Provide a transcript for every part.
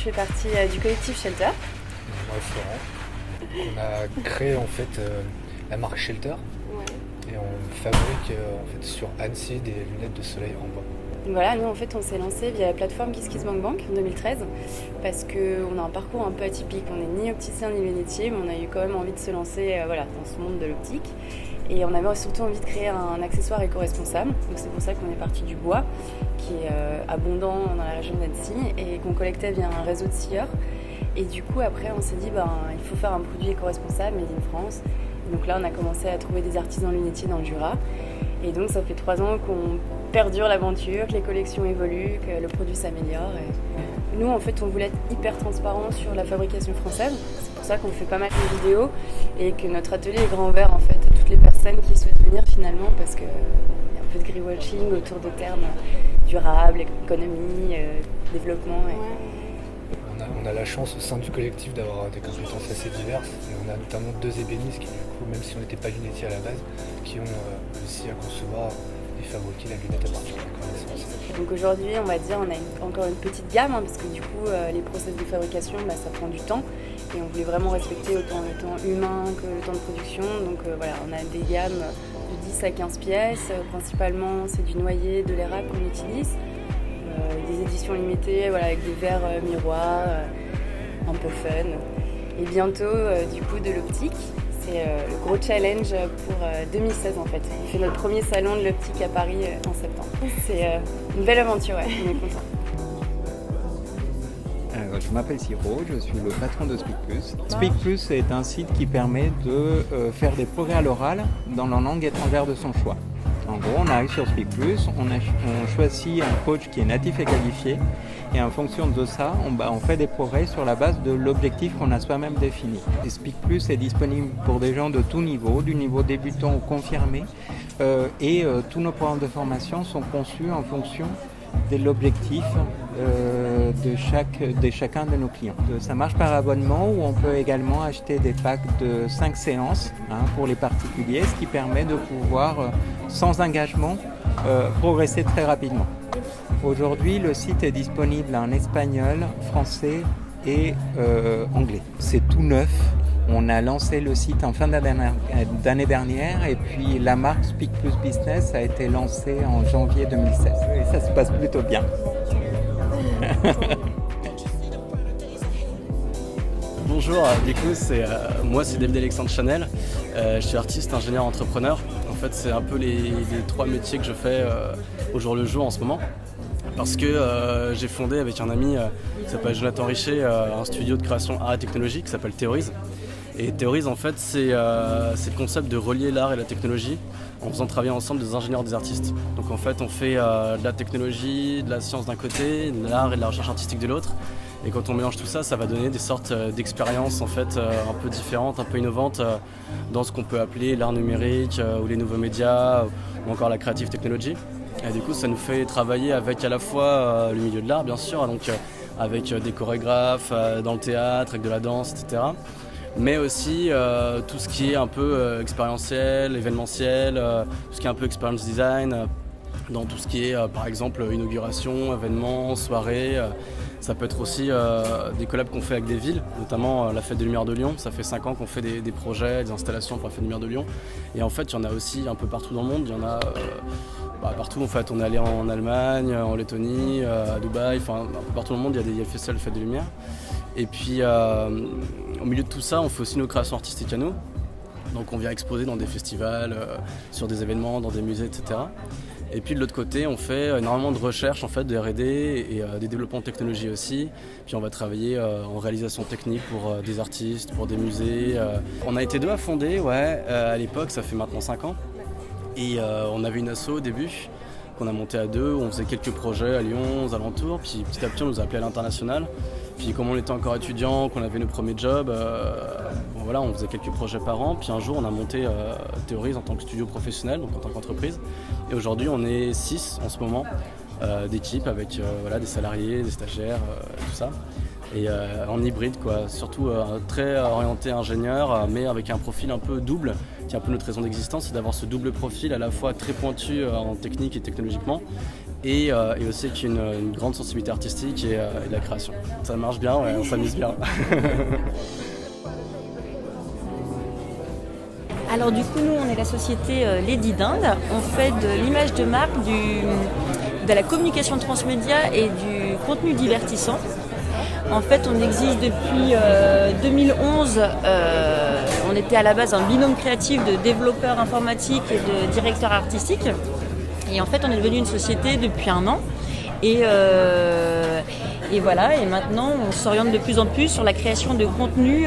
fais partie du collectif Shelter. Moi, Florent. On a créé en fait la marque Shelter et on fabrique en fait sur Annecy des lunettes de soleil en bois. Voilà, nous en fait on s'est lancé via la plateforme KissKissBankBank en 2013 parce qu'on a un parcours un peu atypique. On n'est ni opticien ni lunetier, mais on a eu quand même envie de se lancer dans ce monde de l'optique. Et on avait surtout envie de créer un accessoire éco-responsable. Donc c'est pour ça qu'on est parti du bois, qui est abondant dans la région d'Annecy et qu'on collectait via un réseau de scieurs. Et du coup après on s'est dit il faut faire un produit éco-responsable made in France. Et donc là on a commencé à trouver des artisans lunetiers dans le Jura. Et donc ça fait 3 ans qu'on perdure l'aventure, que les collections évoluent, que le produit s'améliore. Et nous en fait on voulait être hyper transparent sur la fabrication française. C'est pour ça qu'on fait pas mal de vidéos et que notre atelier est grand ouvert en fait à toutes les personnes qui souhaitent venir finalement parce qu'il y a un peu de greenwashing autour des termes durables, économie, développement. On a la chance au sein du collectif d'avoir des compétences assez diverses. Et on a notamment 2 ébénistes qui, du coup, même si on n'était pas lunetiers à la base, qui ont réussi à concevoir et fabriquer la lunette à partir de la connaissance. Donc aujourd'hui, on va dire, on a encore une petite gamme, parce que du coup, les process de fabrication, ça prend du temps. Et on voulait vraiment respecter autant le temps humain que le temps de production. Donc on a des gammes de 10 à 15 pièces. Principalement, c'est du noyer, de l'érable qu'on utilise. Des éditions limitées avec des verres miroirs, un peu fun. Et bientôt, du coup, de l'optique. C'est le gros challenge pour 2016 en fait. On fait notre premier salon de l'optique à Paris en septembre. C'est une belle aventure, on est content. Je m'appelle Siro, je suis le patron de SpeakPlus. SpeakPlus est un site qui permet de faire des progrès à l'oral dans la langue étrangère de son choix. En gros, on arrive sur SpeakPlus, on choisit un coach qui est natif et qualifié, et en fonction de ça, on fait des progrès sur la base de l'objectif qu'on a soi-même défini. Et SpeakPlus est disponible pour des gens de tout niveau, du niveau débutant au confirmé, et tous nos programmes de formation sont conçus en fonction de l'objectif de chacun de nos clients. Ça marche par abonnement où on peut également acheter des packs de 5 séances pour les particuliers, ce qui permet de pouvoir, sans engagement, progresser très rapidement. Aujourd'hui, le site est disponible en espagnol, français et anglais. C'est tout neuf. On a lancé le site en fin d'année dernière et puis la marque SpeakPlus Business a été lancée en janvier 2016. Et ça se passe plutôt bien. Bonjour, du coup moi c'est David Alexandre Chanel, je suis artiste, ingénieur, entrepreneur. En fait c'est un peu les 3 métiers que je fais au jour le jour en ce moment. Parce que j'ai fondé avec un ami qui s'appelle Jonathan Richer un studio de création art et technologie qui s'appelle Theories. Et Theories en fait c'est le concept de relier l'art et la technologie en faisant travailler ensemble des ingénieurs et des artistes. Donc en fait on fait de la technologie, de la science d'un côté, de l'art et de la recherche artistique de l'autre. Et quand on mélange tout ça, ça va donner des sortes d'expériences en fait un peu différentes, un peu innovantes dans ce qu'on peut appeler l'art numérique ou les nouveaux médias ou encore la creative technology. Et du coup ça nous fait travailler avec à la fois le milieu de l'art bien sûr, donc avec des chorégraphes dans le théâtre, avec de la danse, etc. Mais aussi tout ce qui est un peu expérientiel, événementiel, tout ce qui est un peu experience design, dans tout ce qui est par exemple inauguration, événements, soirées. Ça peut être aussi des collabs qu'on fait avec des villes, notamment la Fête des Lumières de Lyon. Ça fait 5 ans qu'on fait des projets, des installations pour la Fête des Lumières de Lyon. Et en fait, il y en a aussi un peu partout dans le monde. Il y en a partout en fait. On est allé en Allemagne, en Lettonie, à Dubaï, enfin un peu partout dans le monde, il y a des festivals de Fête des Lumières. Et puis au milieu de tout ça, on fait aussi nos créations artistiques à nous. Donc on vient exposer dans des festivals, sur des événements, dans des musées, etc. Et puis de l'autre côté, on fait énormément de recherche, en fait, de R&D et des développements de technologie aussi. Puis on va travailler en réalisation technique pour des artistes, pour des musées. On a été 2 à fonder, à l'époque, ça fait maintenant 5 ans. Et on avait une asso au début qu'on a monté à 2, où on faisait quelques projets à Lyon, aux alentours. Puis petit à petit, on nous a appelés à l'international. Puis comme on était encore étudiants, qu'on avait nos premiers jobs, on faisait quelques projets par an. Puis un jour, on a monté Theories en tant que studio professionnel, donc en tant qu'entreprise. Et aujourd'hui, on est 6 en ce moment d'équipe avec des salariés, des stagiaires, tout ça. Et en hybride, quoi. Surtout très orienté ingénieur, mais avec un profil un peu double, qui est un peu notre raison d'existence, c'est d'avoir ce double profil à la fois très pointu en technique et technologiquement, et aussi avec une grande sensibilité artistique et de la création. Ça marche bien, ouais, on s'amuse bien. Alors du coup, nous, on est la société Lady Dinde. On fait de l'image de marque, de la communication transmédia et du contenu divertissant. En fait, on existe depuis 2011. On était à la base un binôme créatif de développeurs informatiques et de directeurs artistiques. Et en fait, on est devenu une société depuis 1 an. Et voilà, et maintenant on s'oriente de plus en plus sur la création de contenus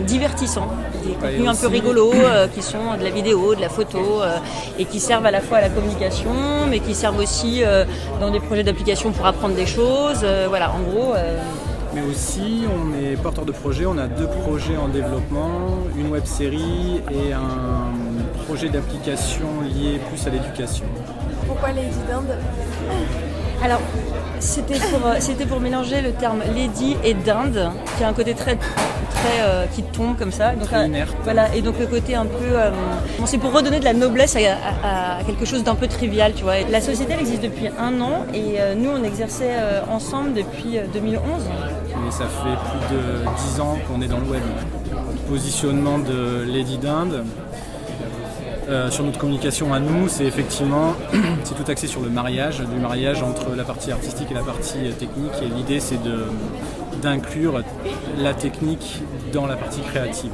divertissants, des contenus un peu rigolos qui sont de la vidéo, de la photo et qui servent à la fois à la communication mais qui servent aussi dans des projets d'application pour apprendre des choses, voilà en gros. Mais aussi on est porteur de projets, on a 2 projets en développement, une web série et un projet d'application lié plus à l'éducation. Pourquoi Lady Dinde ? Alors, c'était pour mélanger le terme lady et dinde, qui a un côté très qui tombe comme ça. Donc, très inerte. Voilà, et donc le côté un peu... bon, c'est pour redonner de la noblesse à quelque chose d'un peu trivial, tu vois. La société, elle existe depuis 1 an et nous, on exerçait ensemble depuis 2011. Et ça fait plus de 10 ans qu'on est dans le web. Le positionnement de Lady Dinde, sur notre communication à nous, c'est effectivement c'est tout axé sur le mariage, du mariage entre la partie artistique et la partie technique. Et l'idée, c'est d'inclure la technique dans la partie créative.